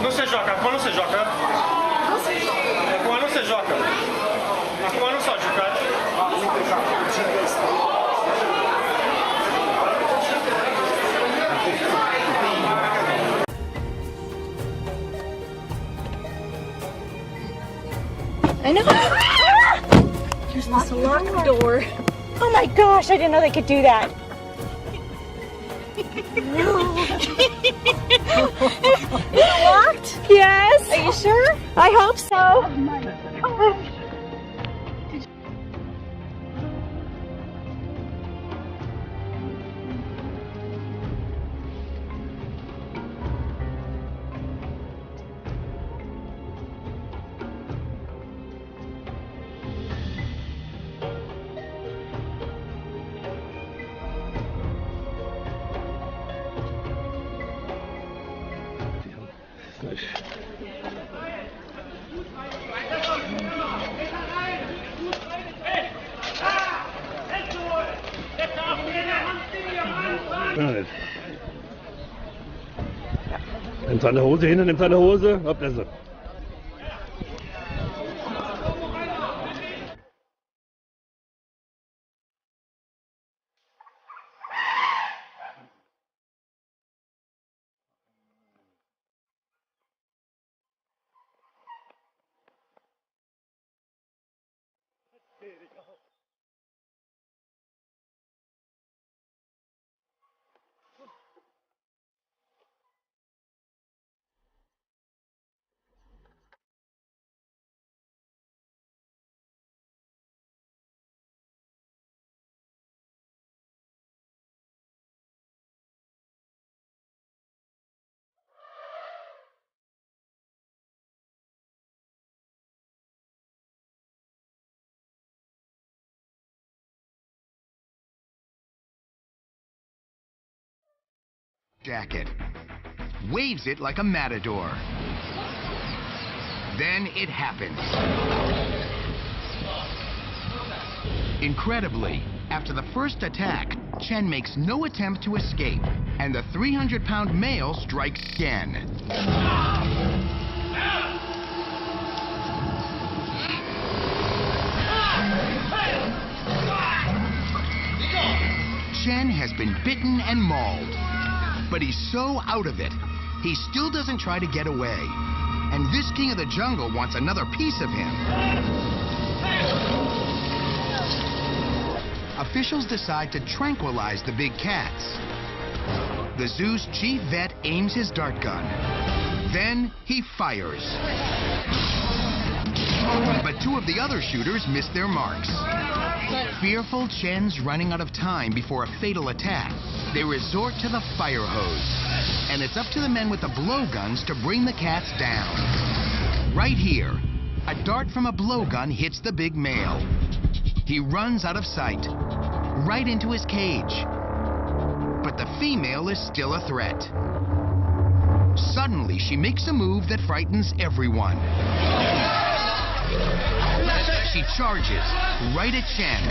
Não se joga, a não se joga. A não se joga. A não só jogar. I know. There's this locked door. Oh my gosh, I didn't know they could do that. Is it locked? Yes. Are you sure? I hope so. Oh my gosh. Nimmt seine Hose hin, nimmt seine Hose, habt ihr sie. Jacket, waves it like a matador. Then it happens. Incredibly, after the first attack, Chen makes no attempt to escape, and the 300-pound male strikes Chen. Chen has been bitten and mauled. But he's so out of it, he still doesn't try to get away. And this king of the jungle wants another piece of him. Officials decide to tranquilize the big cats. The zoo's chief vet aims his dart gun. Then he fires. But two of the other shooters miss their marks. Fearful Chen's running out of time before a fatal attack, they resort to the fire hose. And it's up to the men with the blowguns to bring the cats down. Right here, a dart from a blowgun hits the big male. He runs out of sight, right into his cage. But the female is still a threat. Suddenly, she makes a move that frightens everyone. She charges right at Chen.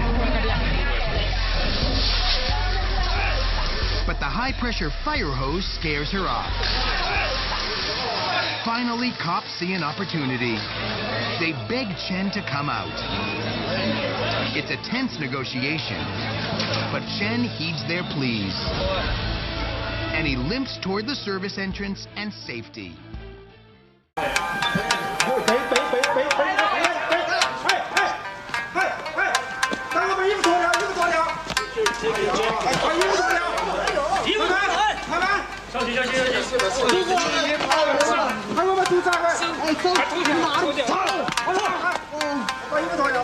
But the high-pressure fire hose scares her off. Finally, cops see an opportunity. They beg Chen to come out. It's a tense negotiation, but Chen heeds their pleas. And he limps toward the service entrance and safety. 还会把毒炸开！哎，走，拿着，走，把衣服脱掉。